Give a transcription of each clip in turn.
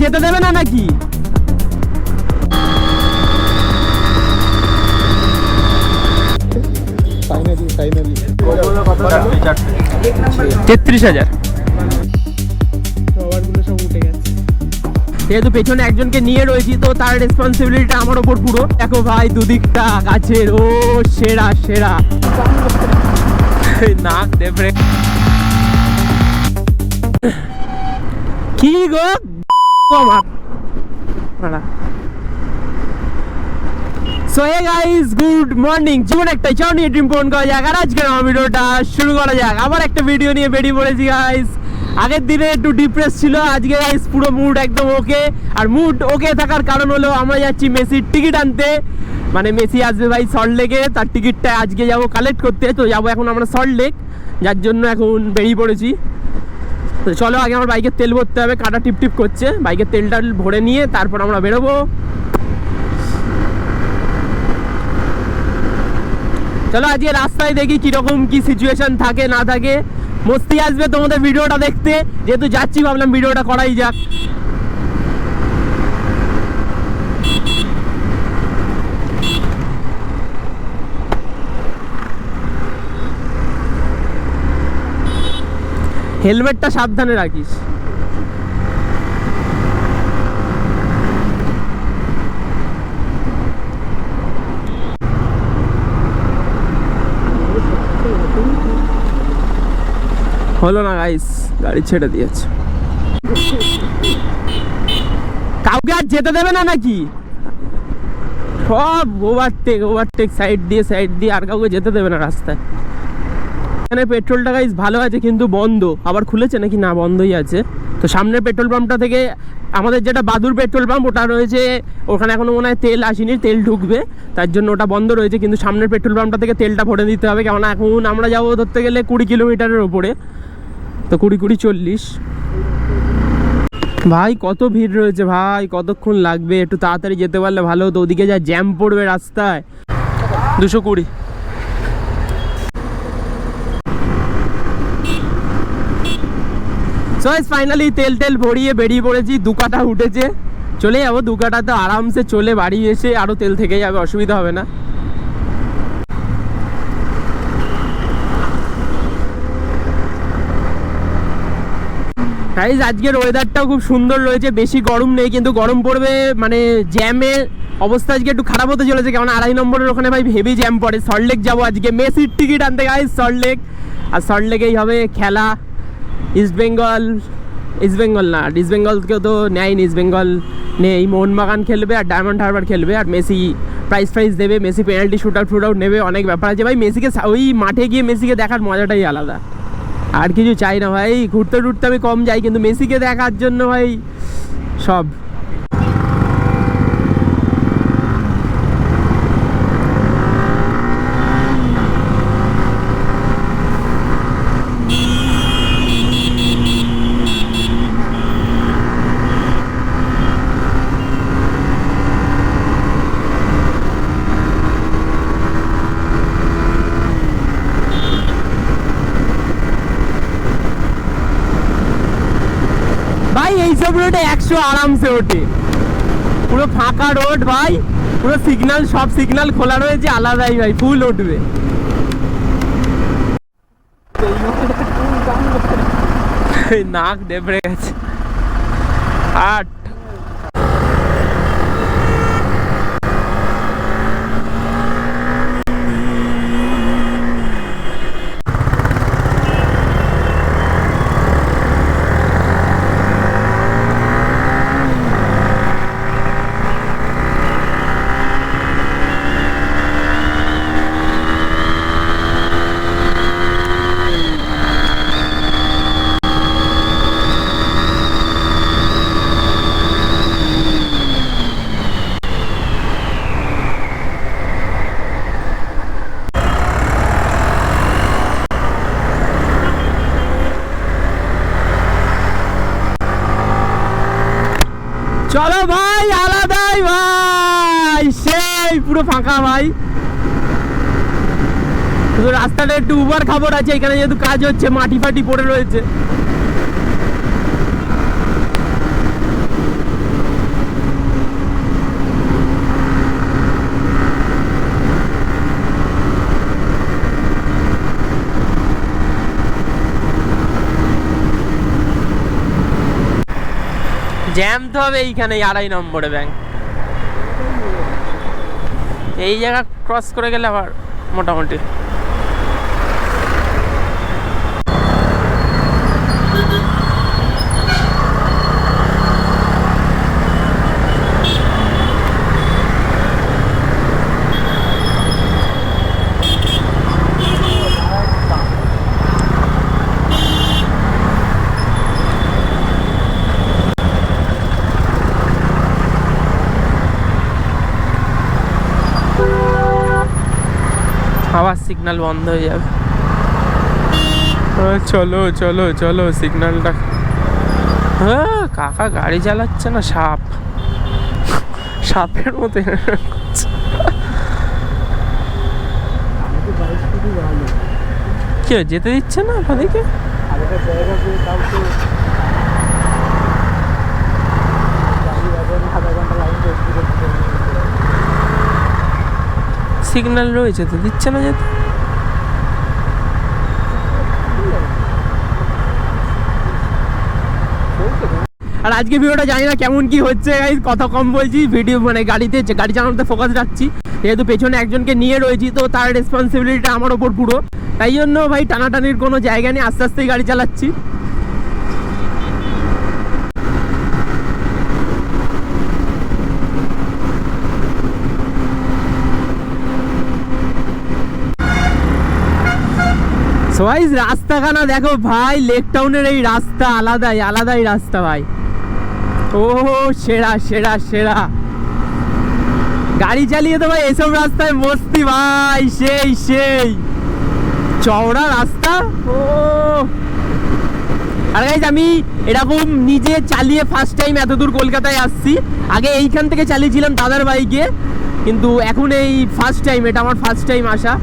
যেতে দেবে না নাকি? ফাইনালি 33,000। সব উঠে গেছে। যেহেতু পেছনে একজনকে নিয়ে রয়েছি তো তার রেসপন্সিবিলিটিটা আমার ওপর পুরো। দেখো ভাই দুদিকটা গাছের, ও সেরা সেরা। নাক দেবরে কি গো so hey guys, good morning. জীবন একটাই, চাও নিয়ে ড্রিম পূরণ করা যাক। আর আজকের আমার ভিডিওটা শুরু করা যাক। আবার একটা ভিডিও নিয়ে বেরিয়ে পড়েছি গাইস। আগের দিনে একটু ডিপ্রেস ছিল, আজকে গাইস পুরো মুড একদম ওকে। আর মুড ওকে থাকার কারণ হলো আমরা যাচ্ছি মেসির টিকিট আনতে। মানে মেসি আসবে ভাই সল্টলেকে, তার টিকিটটা আজকে যাবো কালেক্ট করতে। তো যাবো এখন আমরা সল্টলেক, যার জন্য এখন বেরিয়ে পড়েছি। তো চলো আগে আমার বাইকের তেল ভরতে হবে, কাটা টিপ টিপ করছে। বাইকের তেলটা ভরে নিয়ে তারপর আমরা বেরোবো। চলো আজকে রাস্তায় দেখি কিরকম কি সিচুয়েশন থাকে না থাকে। মস্তি আসবে তোমাদের ভিডিওটা দেখতে, যেহেতু যাচ্ছি ভাবলাম ভিডিওটা করাই যাক। হেলমেটটা সাবধানে রাখিস। হলো না গাইস, গাড়ি ছেড়ে দিয়েছে। কাউকে আর যেতে দেবে না নাকি? সব ওভারটেক সাইড দিয়ে আর কাউকে যেতে দেবে না রাস্তায়। এখানে পেট্রোলটা গাইস ভালো আছে কিন্তু বন্ধ। আবার খুলেছে নাকি? না, বন্ধই আছে। তো সামনের পেট্রোল পাম্পটা থেকে আমাদের যেটা বাদুর পেট্রোল পাম্প, ওটা রয়েছে ওখানে এখনো মনে হয় তেল আসেনি, তেল ঢুকবে, তার জন্য ওটা বন্ধ রয়েছে। কিন্তু সামনের পেট্রোল পাম্পটা থেকে তেলটা ভরে দিতে হবে, কেননা এখন আমরা যাবো ধরতে গেলে 20 কিলোমিটারের ওপরে। তো 20-40 ভাই কত ভিড় রয়েছে ভাই, কতক্ষণ লাগবে? একটু তাড়াতাড়ি যেতে পারলে ভালো হতো, ওদিকে যা জ্যাম পড়বে রাস্তায়। 220। সো ফাইনালি তেল ভরিয়ে বেরিয়ে পড়েছি। 2 কাটা উঠেছে, চলে যাবো 2 কাটা। তো আরামসে চলে বাড়ি এসে আরও তেল থেকে যাবে, অসুবিধা হবে না। গাইস আজকের ওয়েদারটাও খুব সুন্দর রয়েছে, বেশি গরম নেই কিন্তু গরম পড়বে। মানে জ্যামে অবস্থা আজকে একটু খারাপ হতে চলেছে, কারণ 2.5 নম্বরের ওখানে ভাই হেভি জ্যাম পড়ে। সল্টলেক যাবো আজকে মেসির টিকিট আনতে গাইস, সল্টলেক। আর সল্টলেকেই হবে খেলা। ইস্টবেঙ্গল না, ইস্টবেঙ্গলকেও তো নেয়নি, ইস্টবেঙ্গল নেই। মোহনবাগান খেলবে আর ডায়মন্ড হারবার খেলবে। আর মেসি প্রাইজ দেবে, মেসি পেনাল্টি শুট আউট নেবে, অনেক ব্যাপার আছে ভাই। মেসিকে ওই মাঠে গিয়ে মেসিকে দেখার মজাটাই আলাদা। আর কিছু চাই না ভাই, ঘুরতে টুরতে আমি কম যাই, কিন্তু মেসিকে দেখার জন্য ভাই সব। এইসব রোডে 100 আরামসে ওঠে, পুরো ফাঁকা রোড ভাই, পুরো সিগন্যাল, সব সিগন্যাল খোলা রয়েছে, আলাদাই ভাই, ফুল উঠবে। নাক ডেবড়ে গেছে। 8 চলো ভাই, আলাদাই ভাই, সেই পুরো ফাঁকা ভাই। শুধু রাস্তাটা একটু উবার খবর আছে, এখানে যেহেতু কাজ হচ্ছে, মাটি ফাটি পড়ে রয়েছে। জ্যাম তো হবে এইখানে 2.5 নম্বরে ব্যাংক, এই জায়গা ক্রস করে গেলে আবার মোটামুটি। আবার সিগন্যাল বন্ধ হয়ে যাবে। চলো চলো চলো সিগন্যালটা। হ্যাঁ কাকা গাড়ি চালাচ্ছে না, সাপের মতো কি যেতে দিচ্ছে না আপনাদেরকে? সিগন্যাল রয়েছে তো দিচ্ছে না যেতে। আর আজকে ভিডিওটা জানি না কেমন কি হচ্ছে, কথা কম বলছি, ভিডিও মানে গাড়িতে গাড়ি চালানোতে ফোকাস রাখছি, যেহেতু পেছনে একজনকে নিয়ে রয়েছি তো তার রেসপন্সিবিলিটিটা আমার ওপর পুরো, তাই জন্য ভাই টানাটানির কোনো জায়গা নেই, আস্তে আস্তেই গাড়ি চালাচ্ছি। সবাই রাস্তাখানা দেখো ভাই, লেক টাউনের এই রাস্তা আলাদাই রাস্তা ভাই। ও সেরা সেরা সেরা, গাড়ি চালিয়ে তো ভাই এসব রাস্তায় মস্তি ভাই, সেই চওড়া রাস্তা। ও আর গাইস আমি এরকম নিজে চালিয়ে ফার্স্ট টাইম এত দূর কলকাতায় আসছি, আগে এইখান থেকে চালিয়েছিলাম দাদার বাইকে, কিন্তু এখন এই ফার্স্ট টাইম, এটা আমার ফার্স্ট টাইম আসা।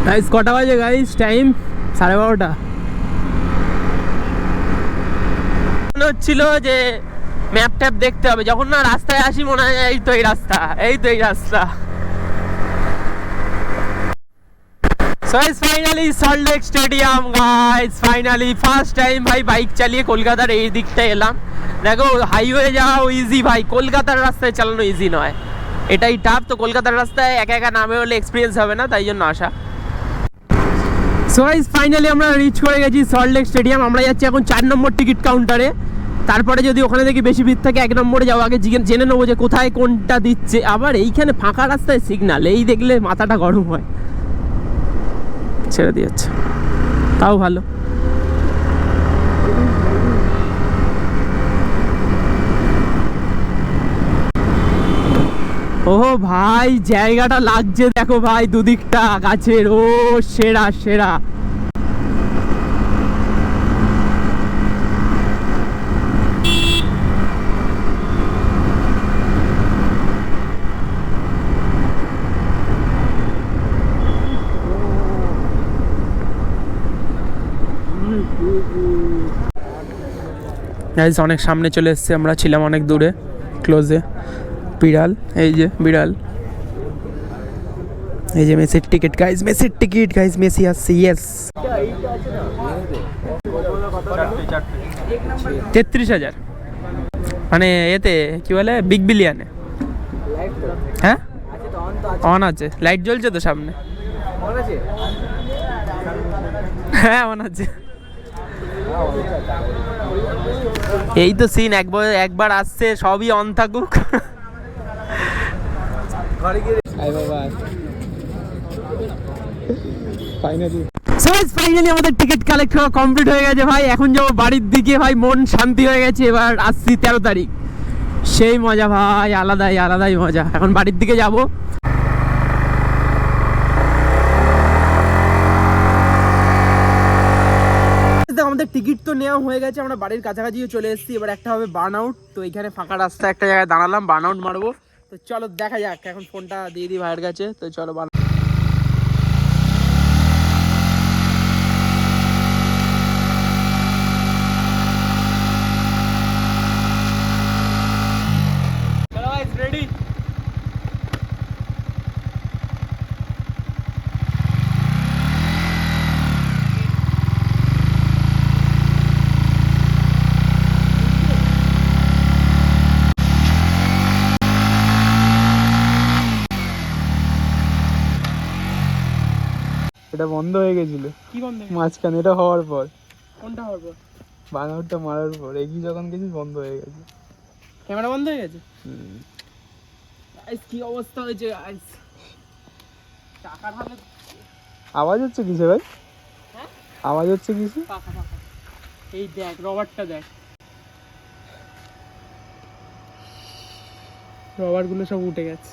গাইস কটা বাজে গাইস? টাইম 12:30। মনে হচ্ছিল যে ম্যাপ ট্যাপ দেখতে হবে, যখন না রাস্তায় আসি মনে হয় এই তো এই রাস্তা। So it's finally Salt Lake Stadium guys, finally first time ভাই বাইক চালিয়ে কলকাতার এই দিকটা এলাম। দেখো হাইওয়ে যাওয়া ইজি ভাই, কলকাতার রাস্তায় চালানো ইজি নয়, এটাই টাফ। তো কলকাতার রাস্তায় একা নামে হলে এক্সপিরিয়েন্স হবে না, তাই জন্য আসা। সো গাইস ফাইনালি আমরা রিচ করে গেছি সল্ট লেক স্টেডিয়াম। আমরা যাচ্ছি এখন 4 নম্বর টিকিট কাউন্টারে, তারপরে যদি ওখানে দেখি বেশি ভিড় থাকে 1 নম্বরে যাবো, আগে জেনে নেবো যে কোথায় কোনটা দিচ্ছে। আবার এইখানে ফাঁকা রাস্তায় সিগন্যাল, এই দেখলে মাথাটা গরম হয়। ছেড়ে দিয়েছে, তাও ভালো। ওহো ভাই জায়গাটা লাগছে দেখো ভাই, দুদিকটা গাছের। ও সেরা সেরা। অনেক সামনে চলে এসেছি, আমরা ছিলাম অনেক দূরে ক্লোজে। বিড়াল, এই যে বিড়াল, এই যে মেসির টিকিট গাইজ, মেসি আসছে। ইয়েস 33,000 মানে এতে কি বলে বিগ বিলিয়নে। হ্যাঁ অন আছে, লাইট জ্বলছে তো সামনে। হ্যাঁ অন আছে। এই তো সিন, একবার আসছে সবই অন থাকুক। ফাইনালি আমাদের টিকিট কালেক্ট করা কমপ্লিট হয়ে গেছে ভাই, এখন যাবো বাড়ির দিকে ভাই, মন শান্তি হয়ে গেছে। এবার আসছি 13 তারিখ, সেই মজা ভাই, আলাদাই মজা। এখন বাড়ির দিকে যাবো। আমাদের টিকিট তো নেওয়া হয়ে গেছে, আমরা বাড়ির কাছাকাছিও চলে এসেছি। এবার একটা হবে বার্ন আউট, তো এখানে ফাঁকা রাস্তা একটা জায়গায় দাঁড়ালাম, বার্ন আউট মারবো। তো চলো দেখা যাক, এখন ফোনটা দিয়ে দিই ভাইয়ের কাছে। তো চলো রেডি। এটা বন্ধ হয়ে গেছিল কি বন্ধ হয়ে গেছে? মাঝখানে, এটা হওয়ার পর, কোনটা হওয়ার পর? বাঙালটা মারার পর এগিয়ে যখন গেছিস বন্ধ হয়ে গেছে। ক্যামেরা বন্ধ হয়ে গেছে। গাইস কি অবস্থা হয়েছে গাইস, টাকা ঢালে। আওয়াজ হচ্ছে কিসে ভাই? হ্যাঁ আওয়াজ হচ্ছে কিসে? পাকা পাকা। এই দেখ রবারটা দেখ, রবার গুলো সব উঠে গেছে।